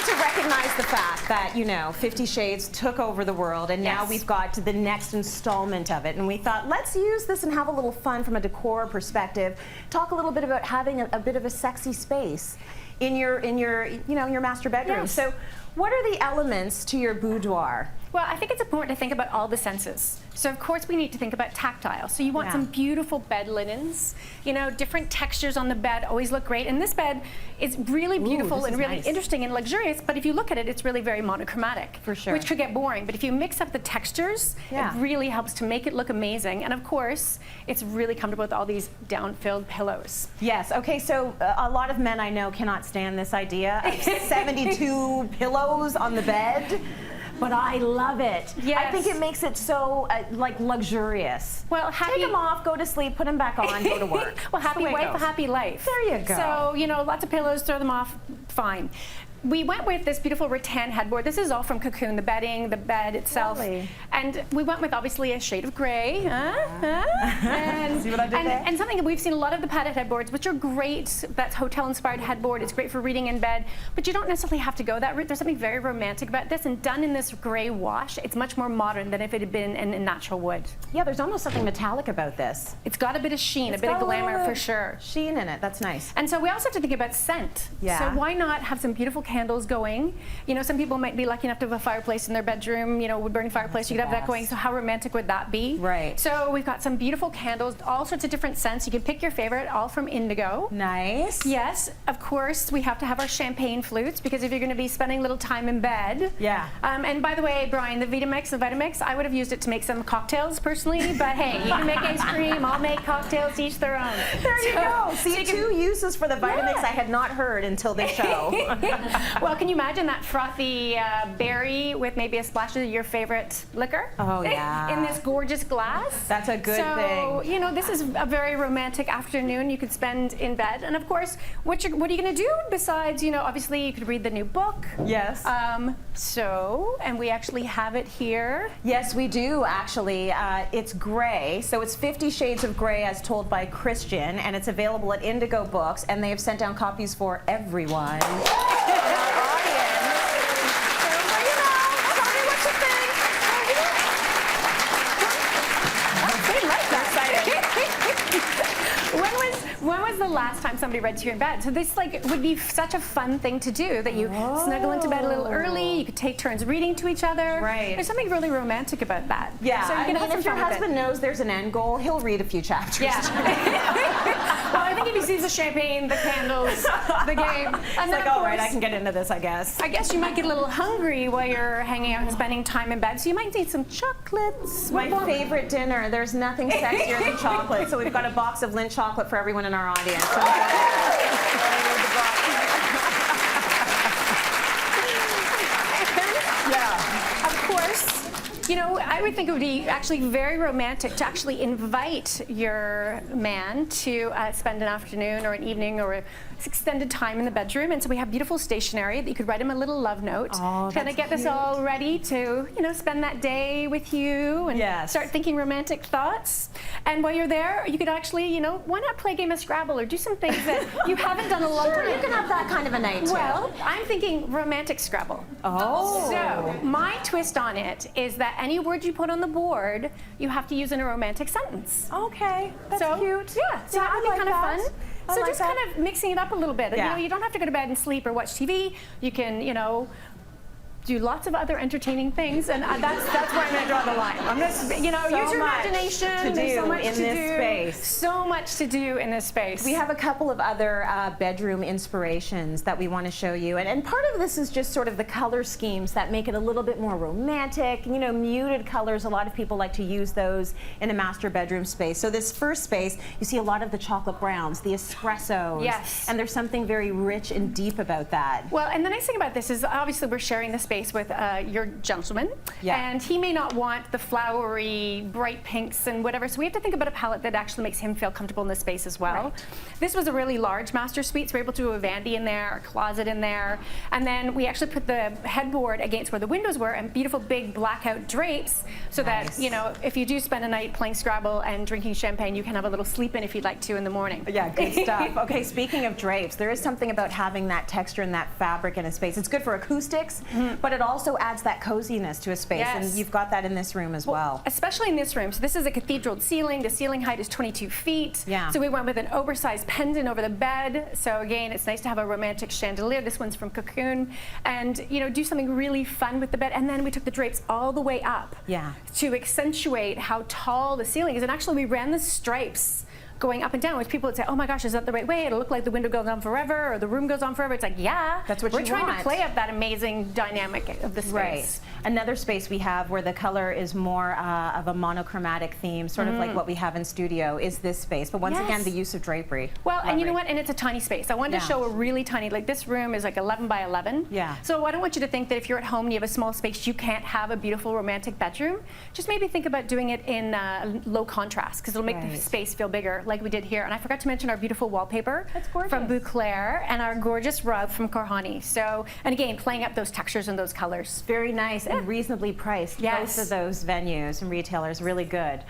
to recognize the fact that, you know, 50 Shades took over the world, and now we've got to the next installment of it. And we thought, let's use this and have a little fun from a decor perspective. Talk a little bit about having a bit of a sexy space in your master bedroom. Yes. So, what are the elements to your boudoir? Well, I think it's important to think about all the senses. So of course we need to think about tactile. So you want some beautiful bed linens, you know, different textures on the bed always look great. And this bed is really beautiful and really interesting and luxurious, but if you look at it, it's really very monochromatic. For sure. Which could get boring. But if you mix up the textures, it really helps to make it look amazing. And of course, it's really comfortable with all these down-filled pillows. Yes, okay, so a lot of men I know cannot stand this idea of 72 pillows on the bed. But I love it. Yes. I think it makes it so like luxurious. Well, take them off, go to sleep, put them back on, go to work. Well, happy wife, happy life. There you go. So, you know, lots of pillows, throw them off, fine. We went with this beautiful rattan headboard. This is all from Cocoon, the bedding, the bed itself. Lovely. And we went with obviously a shade of gray. And, see what I did there? And something that we've seen a lot of the padded headboards, which are great. That's hotel-inspired headboard. It's great for reading in bed, but you don't necessarily have to go that route. There's something very romantic about this, and done in this gray wash, it's much more modern than if it had been in natural wood. Yeah, there's almost something metallic about this. It's got a bit of sheen, a bit of glamour for sure. Sheen in it, that's nice. And so we also have to think about scent. Yeah. So why not have some beautiful candles going? You know, some people might be lucky enough to have a fireplace in their bedroom, you know, wood-burning fireplace. You could have that going. So how romantic would that be? Right. So we've got some beautiful candles, all sorts of different scents. You can pick your favorite, all from indigo. Nice. Yes, of course, we have to have our champagne flutes, because if you're going to be spending a little time in bed. Yeah. And by the way, Brian, the Vitamix, I would have used it to make some cocktails personally, but hey, you can make ice cream, I'll make cocktails, each their own. There you go. See, two uses for the Vitamix I had not heard until this show. Well, can you imagine that frothy berry with maybe a splash of your favorite liquor? Oh, yeah. In this gorgeous glass. That's a good thing. So, you know, this is a very romantic afternoon you could spend in bed. And of course, what are you going to do besides, you know, obviously you could read the new book. Yes. And we actually have it here. Yes, we do, actually. It's gray, so it's 50 Shades of Grey as told by Christian, and it's available at Indigo Books, and they have sent down copies for everyone. When was the last time somebody read to you in bed? So this would be such a fun thing to do, that you snuggle into bed a little early, you could take turns reading to each other. Right. There's something really romantic about that. Yeah, so you can have some if your fun with husband knows there's an end goal, he'll read a few chapters. Yeah. Well, I think if he sees the champagne, the candles, the game. It's like, all right, I can get into this, I guess. I guess you might get a little hungry while you're hanging out and spending time in bed, so you might need some chocolates. My favorite dinner. There's nothing sexier than chocolate. So we've got a box of Lindt chocolate for everyone in our audience. So yeah. Of course, you know, I would think it would be actually very romantic to actually invite your man to spend an afternoon or an evening or a extended time in the bedroom. And so we have beautiful stationery that you could write him a little love note. Oh, kind of get this all ready to, you know, spend that day with you and start thinking romantic thoughts. And while you're there, you could actually, you know, why not play a game of Scrabble or do some things that you haven't done in a long time. you can have that kind of a night too. Well, I'm thinking romantic Scrabble. Oh. So my twist on it is that any word you put on the board, you have to use in a romantic sentence. Okay, that's cute. Yeah, so that would be kind of fun. So just kind of mixing it up a little bit. Yeah. You know, you don't have to go to bed and sleep or watch TV. You can, you know, do lots of other entertaining things, and that's where I'm going to draw the line. I'm just, you know, use your imagination. There's so much to do in this space. So much to do in this space. We have a couple of other bedroom inspirations that we want to show you, and part of this is just sort of the color schemes that make it a little bit more romantic. You know, muted colors. A lot of people like to use those in a master bedroom space. So this first space, you see a lot of the chocolate browns, the espressos. Yes. And there's something very rich and deep about that. Well, and the nice thing about this is obviously we're sharing the space space with your gentleman, and he may not want the flowery, bright pinks and whatever, so we have to think about a palette that actually makes him feel comfortable in the space as well. This was a really large master suite, so we're able to do a vanity in there, a closet in there, and then we actually put the headboard against where the windows were and beautiful big blackout drapes, so that, you know, if you do spend a night playing Scrabble and drinking champagne, you can have a little sleep in if you'd like to in the morning. Yeah, good stuff. Okay, speaking of drapes, there is something about having that texture and that fabric in a space. It's good for acoustics, but it also adds that coziness to a space, and you've got that in this room as well. Especially in this room. So this is a cathedral ceiling. The ceiling height is 22 feet. Yeah. So we went with an oversized pendant over the bed. So again, it's nice to have a romantic chandelier. This one's from Cocoon. And, you know, do something really fun with the bed. And then we took the drapes all the way up to accentuate how tall the ceiling is. And actually, we ran the stripes going up and down, which people would say, oh my gosh, is that the right way? It'll look like the window goes on forever or the room goes on forever. It's like, yeah, that's what we're you trying want. to play up that amazing dynamic of the space. Right. Another space we have where the color is more of a monochromatic theme, sort of like what we have in studio, is this space. But once again, the use of drapery. Well, and you know what? And it's a tiny space. I wanted to show a really tiny, like this room is like 11 by 11. Yeah. So I don't want you to think that if you're at home and you have a small space, you can't have a beautiful romantic bedroom. Just maybe think about doing it in low contrast, because it'll make the space feel bigger, like we did here. And I forgot to mention our beautiful wallpaper from Bouclair and our gorgeous rug from Korhani. So, and again, playing up those textures and those colors. Very nice and reasonably priced. Both of those venues and retailers, really good.